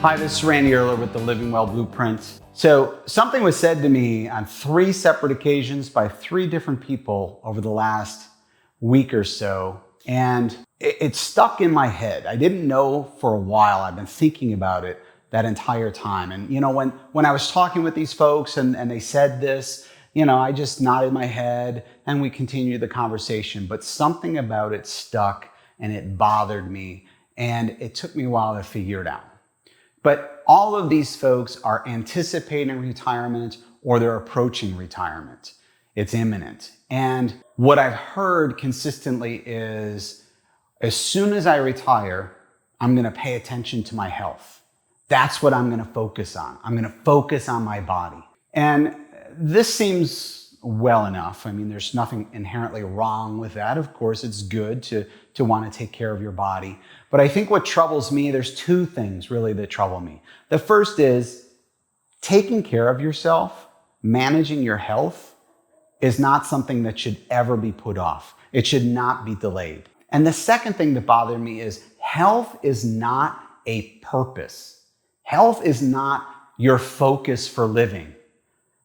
Hi, this is Randy Erler with the Living Well Blueprint. So something was said to me on 3 separate occasions by 3 different people over the last week or so, and it stuck in my head. I didn't know for a while. I've been thinking about it that entire time. And you know, when I was talking with these folks and they said this, you know, I just nodded my head and we continued the conversation. But something about it stuck and it bothered me, and it took me a while to figure it out. But all of these folks are anticipating retirement or they're approaching retirement. It's imminent. And what I've heard consistently is, as soon as I retire, I'm going to pay attention to my health. That's what I'm going to focus on. I'm going to focus on my body. And this seems well enough. I mean, there's nothing inherently wrong with that. Of course, it's good to want to take care of your body. But I think what troubles me, there's 2 things really that trouble me. The first is taking care of yourself, managing your health is not something that should ever be put off. It should not be delayed. And the second thing that bothered me is health is not a purpose. Health is not your focus for living.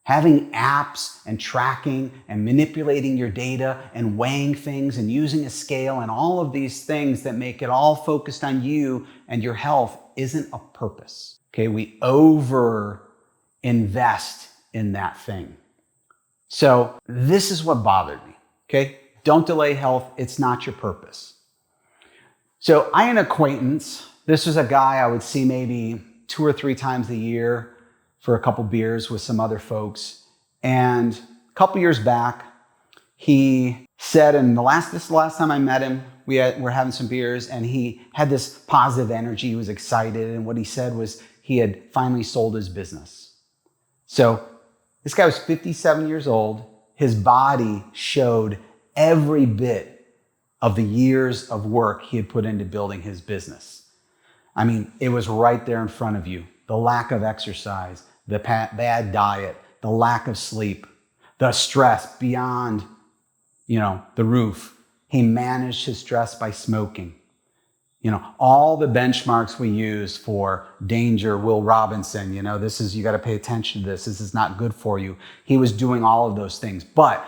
Having apps and tracking and manipulating your data and weighing things and using a scale and all of these things that make it all focused on you and your health isn't a purpose. Okay, we over invest in that thing. So this is what bothered me. Okay, don't delay health. It's not your purpose. So I had an acquaintance. This was a guy I would see maybe 2 or 3 times a year for a couple beers with some other folks. And a couple years back, he said, and this is the last time I met him, we're having some beers, and he had this positive energy. He was excited. And what he said was he had finally sold his business. So this guy was 57 years old. His body showed every bit of the years of work he had put into building his business. I mean, it was right there in front of you. The lack of exercise, the bad diet, the lack of sleep, the stress beyond, the roof. He managed his stress by smoking. All the benchmarks we use for danger, Will Robinson, you got to pay attention to this. This is not good for you. He was doing all of those things. But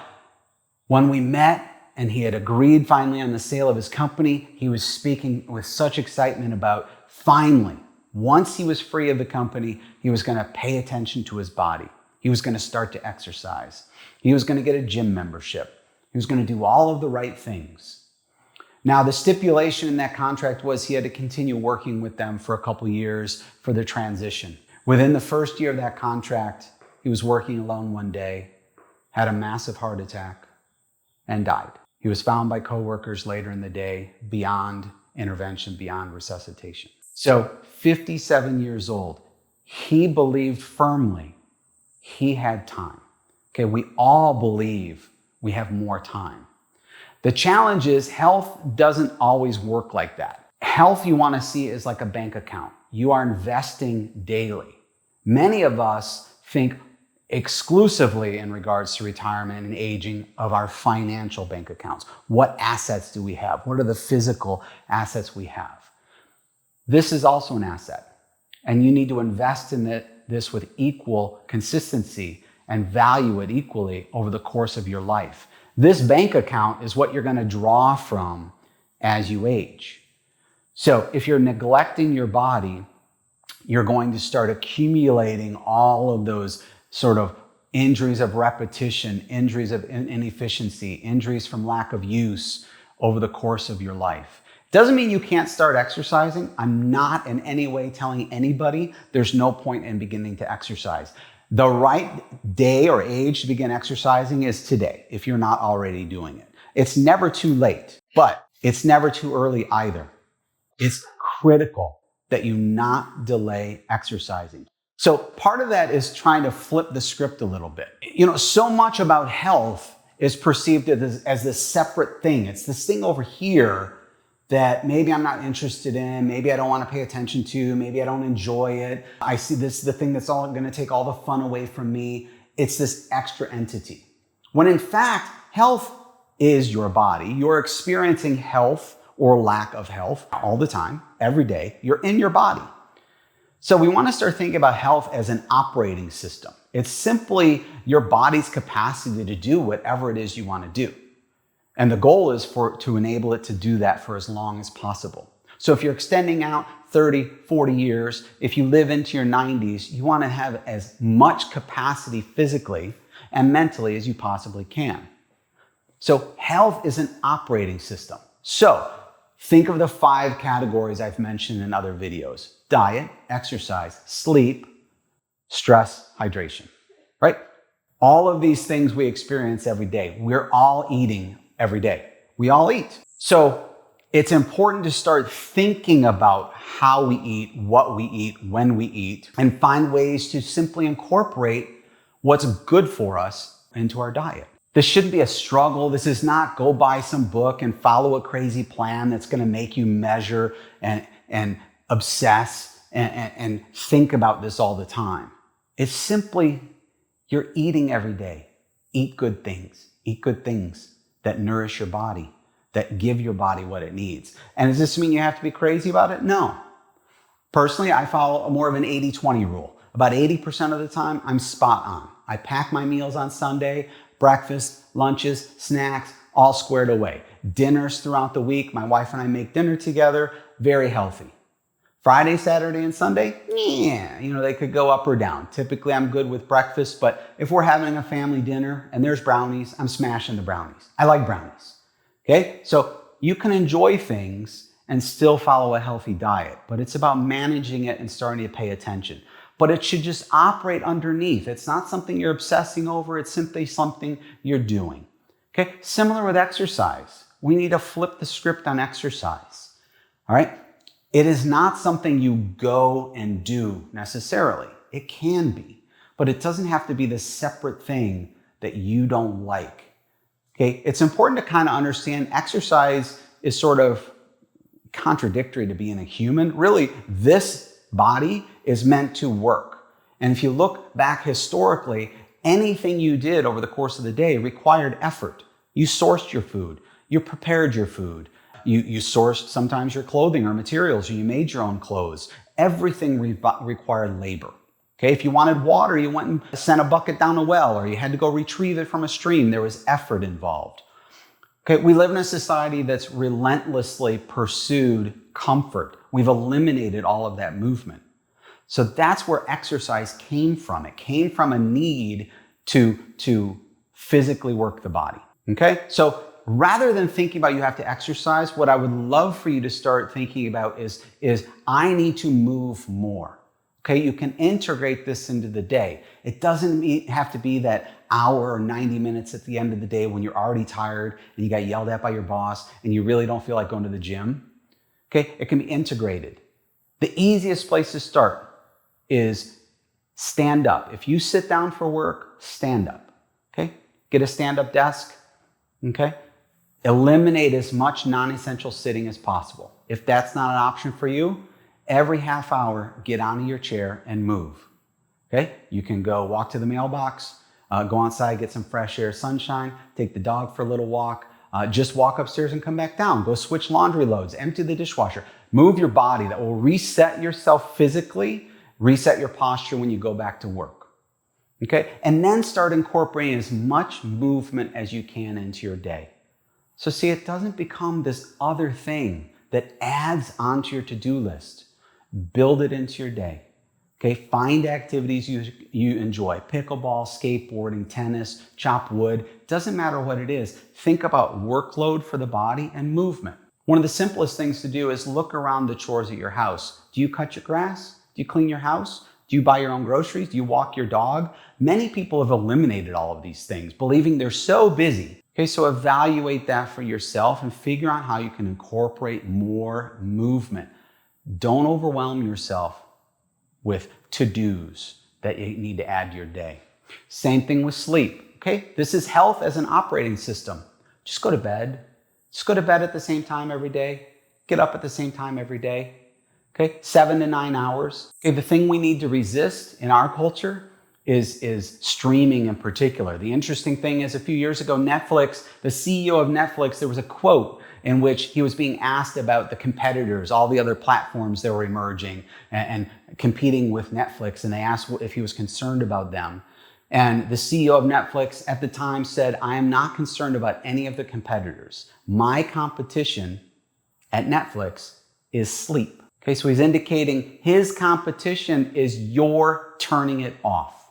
when we met and he had agreed finally on the sale of his company, he was speaking with such excitement about finally, once he was free of the company, he was going to pay attention to his body. He was going to start to exercise. He was going to get a gym membership. He was going to do all of the right things. Now, the stipulation in that contract was he had to continue working with them for a couple years for the transition. Within the first year of that contract, he was working alone one day, had a massive heart attack, and died. He was found by coworkers later in the day, beyond intervention, beyond resuscitation. So 57 years old, he believed firmly he had time. Okay, we all believe we have more time. The challenge is health doesn't always work like that. Health you want to see is like a bank account. You are investing daily. Many of us think exclusively in regards to retirement and aging of our financial bank accounts. What assets do we have? What are the physical assets we have? This is also an asset, and you need to invest in this with equal consistency and value it equally over the course of your life. This bank account is what you're going to draw from as you age. So if you're neglecting your body, you're going to start accumulating all of those sort of injuries of repetition, injuries of inefficiency, injuries from lack of use over the course of your life. Doesn't mean you can't start exercising. I'm not in any way telling anybody there's no point in beginning to exercise. The right day or age to begin exercising is today, if you're not already doing it. It's never too late, but it's never too early either. It's critical that you not delay exercising. So part of that is trying to flip the script a little bit. So much about health is perceived as this separate thing. It's this thing over here that maybe I'm not interested in, maybe I don't want to pay attention to, maybe I don't enjoy it. I see this the thing that's all going to take all the fun away from me. It's this extra entity. When in fact, health is your body. You're experiencing health or lack of health all the time, every day. You're in your body. So we want to start thinking about health as an operating system. It's simply your body's capacity to do whatever it is you want to do. And the goal is to enable it to do that for as long as possible. So if you're extending out 30, 40 years, if you live into your 90s, you want to have as much capacity physically and mentally as you possibly can. So health is an operating system. So think of the 5 categories I've mentioned in other videos: diet, exercise, sleep, stress, hydration, right? All of these things we experience every day. We're all eating every day. We all eat. So it's important to start thinking about how we eat, what we eat, when we eat, and find ways to simply incorporate what's good for us into our diet. This shouldn't be a struggle. This is not go buy some book and follow a crazy plan that's going to make you measure and obsess and think about this all the time. It's simply you're eating every day. Eat good things. Eat good things that nourish your body, that give your body what it needs. And does this mean you have to be crazy about it? No. Personally, I follow more of an 80-20 rule. About 80% of the time, I'm spot on. I pack my meals on Sunday, breakfast, lunches, snacks, all squared away. Dinners throughout the week, my wife and I make dinner together, very healthy. Friday, Saturday, and Sunday, they could go up or down. Typically, I'm good with breakfast, but if we're having a family dinner and there's brownies, I'm smashing the brownies. I like brownies. Okay, so you can enjoy things and still follow a healthy diet, but it's about managing it and starting to pay attention. But it should just operate underneath. It's not something you're obsessing over. It's simply something you're doing. Okay, similar with exercise. We need to flip the script on exercise. All right, it is not something you go and do necessarily. It can be, but it doesn't have to be this separate thing that you don't like. Okay, it's important to kind of understand exercise is sort of contradictory to being a human. Really, this body is meant to work. And if you look back historically, anything you did over the course of the day required effort. You sourced your food. You prepared your food. You sourced sometimes your clothing or materials, or you made your own clothes. Everything required labor. Okay, if you wanted water, you went and sent a bucket down a well, or you had to go retrieve it from a stream. There was effort involved. Okay, we live in a society that's relentlessly pursued comfort. We've eliminated all of that movement. So that's where exercise came from. It came from a need to physically work the body. Okay, so rather than thinking about you have to exercise, what I would love for you to start thinking about is I need to move more. Okay, you can integrate this into the day. It doesn't have to be that hour or 90 minutes at the end of the day when you're already tired and you got yelled at by your boss and you really don't feel like going to the gym. Okay, it can be integrated. The easiest place to start is stand up. If you sit down for work, stand up. Okay, get a stand-up desk. Okay, eliminate as much non-essential sitting as possible. If that's not an option for you, every half hour, get onto your chair and move. Okay? You can go walk to the mailbox, go outside, get some fresh air, sunshine, take the dog for a little walk, just walk upstairs and come back down. Go switch laundry loads, empty the dishwasher. Move your body. That will reset yourself physically, reset your posture when you go back to work. Okay? And then start incorporating as much movement as you can into your day. So see, it doesn't become this other thing that adds onto your to-do list. Build it into your day. Okay, find activities you enjoy. Pickleball, skateboarding, tennis, chop wood. Doesn't matter what it is. Think about workload for the body and movement. One of the simplest things to do is look around the chores at your house. Do you cut your grass? Do you clean your house? Do you buy your own groceries? Do you walk your dog? Many people have eliminated all of these things, believing they're so busy. Okay, so evaluate that for yourself and figure out how you can incorporate more movement. Don't overwhelm yourself with to-dos that you need to add to your day. Same thing with sleep. Okay, this is health as an operating system. Just go to bed. Just go to bed at the same time every day. Get up at the same time every day. Okay, 7 to 9 hours. Okay, the thing we need to resist in our culture is streaming in particular. The interesting thing is a few years ago, Netflix, the CEO of Netflix, there was a quote. in which he was being asked about the competitors, all the other platforms that were emerging and competing with Netflix. And they asked if he was concerned about them. And the CEO of Netflix at the time said, I am not concerned about any of the competitors. My competition at Netflix is sleep. Okay, so he's indicating his competition is your turning it off,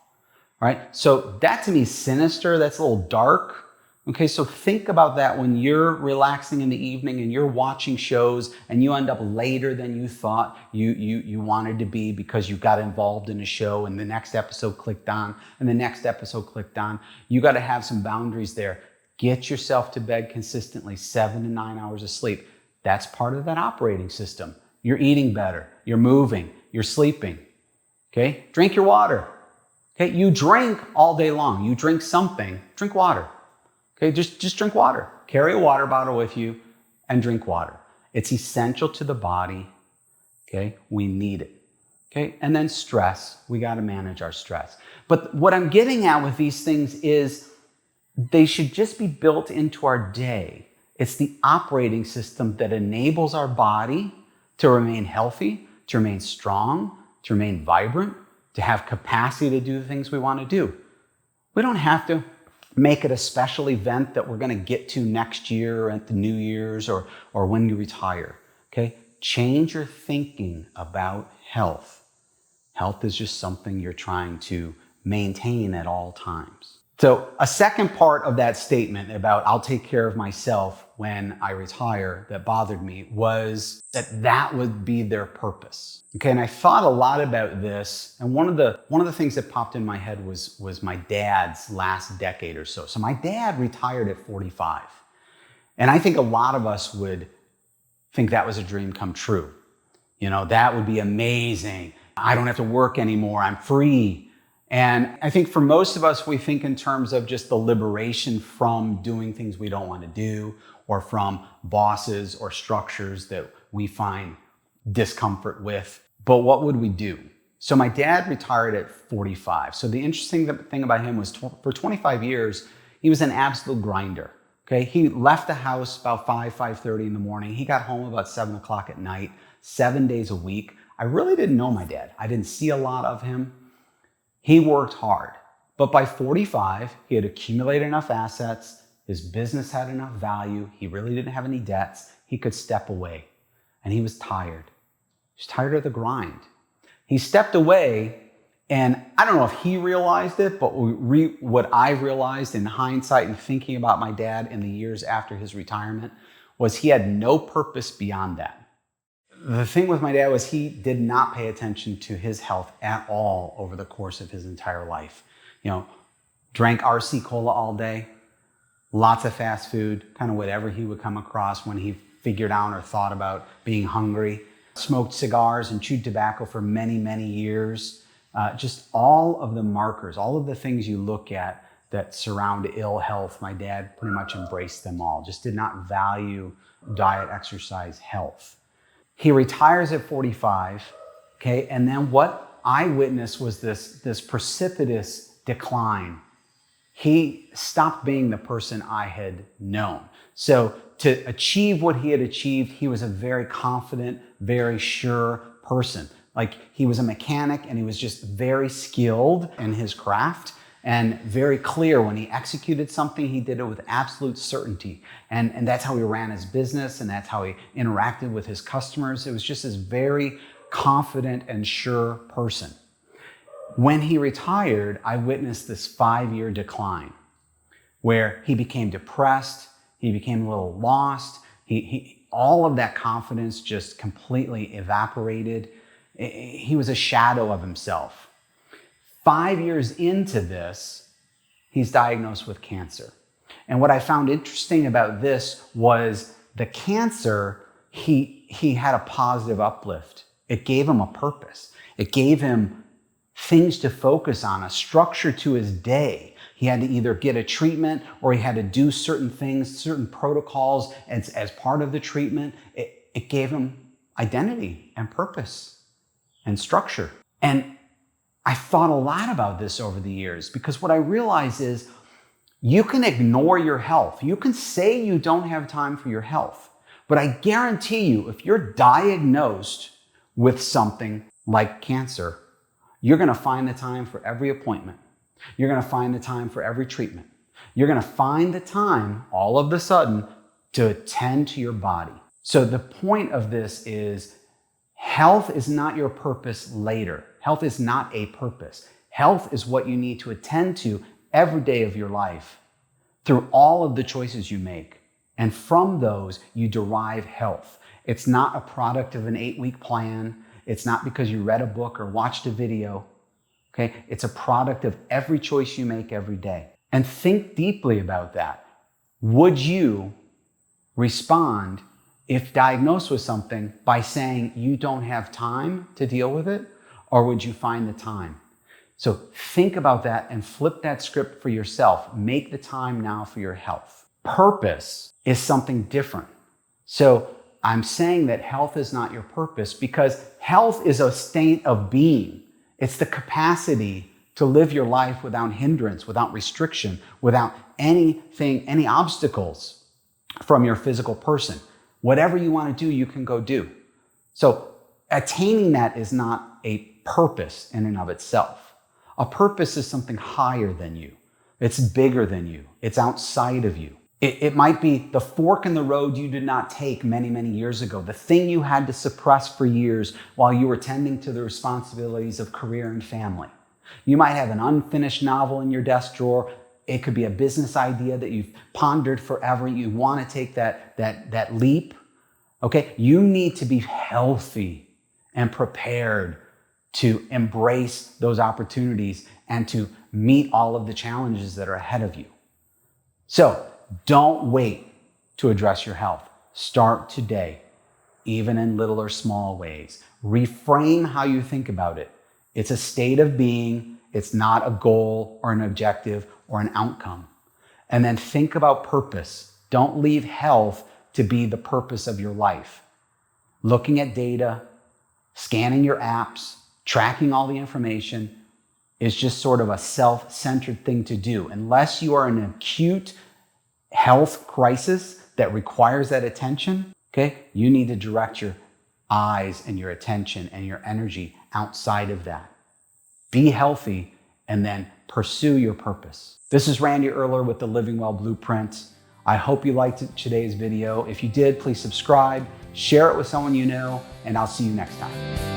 right? So that to me is sinister. That's a little dark. Okay, so think about that when you're relaxing in the evening and you're watching shows and you end up later than you thought you wanted to be because you got involved in a show and the next episode clicked on and the next episode clicked on. You got to have some boundaries there. Get yourself to bed consistently, 7 to 9 hours of sleep. That's part of that operating system. You're eating better, you're moving, you're sleeping. Okay, drink your water. Okay, you drink all day long. You drink something, drink water. Okay, just drink water. Carry a water bottle with you and drink water. It's essential to the body. Okay, we need it. Okay, and then stress. We got to manage our stress. But what I'm getting at with these things is they should just be built into our day. It's the operating system that enables our body to remain healthy, to remain strong, to remain vibrant, to have capacity to do the things we want to do. We don't have to make it a special event that we're going to get to next year at the New Year's or when you retire. Okay? Change your thinking about health. Health is just something you're trying to maintain at all times. So a second part of that statement about I'll take care of myself when I retire that bothered me was that would be their purpose. Okay, and I thought a lot about this, and one of the things that popped in my head was my dad's last decade or so. So my dad retired at 45. And I think a lot of us would think that was a dream come true. You know, that would be amazing. I don't have to work anymore. I'm free. And I think for most of us, we think in terms of just the liberation from doing things we don't want to do or from bosses or structures that we find discomfort with. But what would we do? So my dad retired at 45. So the interesting thing about him was for 25 years, he was an absolute grinder. Okay, he left the house about 5:30 in the morning. He got home about 7 o'clock at night, 7 days a week. I really didn't know my dad. I didn't see a lot of him. He worked hard, but by 45, he had accumulated enough assets, his business had enough value, he really didn't have any debts, he could step away. And he was tired. He was tired of the grind. He stepped away, and I don't know if he realized it, but what I realized in hindsight and thinking about my dad in the years after his retirement was he had no purpose beyond that. The thing with my dad was he did not pay attention to his health at all over the course of his entire life. You know, drank RC Cola all day, lots of fast food, kind of whatever he would come across when he figured out or thought about being hungry. Smoked cigars and chewed tobacco for many, many years. Just all of the markers, all of the things you look at that surround ill health, my dad pretty much embraced them all, just did not value diet, exercise, health. He retires at 45, okay, and then what I witnessed was this precipitous decline. He stopped being the person I had known. So to achieve what he had achieved, he was a very confident, very sure person. Like he was a mechanic and he was just very skilled in his craft and very clear. When he executed something, he did it with absolute certainty. And that's how he ran his business and that's how he interacted with his customers. It was just this very confident and sure person. When he retired, I witnessed this 5-year decline where he became depressed, he became a little lost, all of that confidence just completely evaporated. He was a shadow of himself. 5 years into this, he's diagnosed with cancer. And what I found interesting about this was the cancer, he had a positive uplift. It gave him a purpose. It gave him things to focus on, a structure to his day. He had to either get a treatment or he had to do certain things, certain protocols as part of the treatment. It gave him identity and purpose and structure. And I thought a lot about this over the years because what I realize is you can ignore your health. You can say you don't have time for your health, But I guarantee you, if you're diagnosed with something like cancer, you're gonna find the time for every appointment. You're gonna find the time for every treatment. You're gonna find the time all of a sudden to attend to your body. So the point of this is health is not your purpose later. Health is not a purpose. Health is what you need to attend to every day of your life through all of the choices you make. And from those, you derive health. It's not a product of an 8-week plan. It's not because you read a book or watched a video. Okay? It's a product of every choice you make every day. And think deeply about that. Would you respond if diagnosed with something by saying you don't have time to deal with it, or would you find the time? So think about that and flip that script for yourself. Make the time now for your health. Purpose is something different. So I'm saying that health is not your purpose because health is a state of being. It's the capacity to live your life without hindrance, without restriction, without anything, any obstacles from your physical person. Whatever you want to do, you can go do. So attaining that is not a purpose in and of itself. A purpose is something higher than you. It's bigger than you. It's outside of you. It might be the fork in the road you did not take many, many years ago, the thing you had to suppress for years while you were tending to the responsibilities of career and family. You might have an unfinished novel in your desk drawer. It could be a business idea that you've pondered forever. You want to take that leap. Okay? You need to be healthy and prepared to embrace those opportunities and to meet all of the challenges that are ahead of you. So don't wait to address your health. Start today, even in little or small ways. Reframe how you think about it. It's a state of being. It's not a goal or an objective or an outcome. And then think about purpose. Don't leave health to be the purpose of your life. Looking at data, scanning your apps, tracking all the information is just sort of a self-centered thing to do. Unless you are in an acute health crisis that requires that attention, okay, you need to direct your eyes and your attention and your energy outside of that. Be healthy and then pursue your purpose. This is Randy Erler with the Living Well Blueprint. I hope you liked today's video. If you did, please subscribe, share it with someone you know, and I'll see you next time.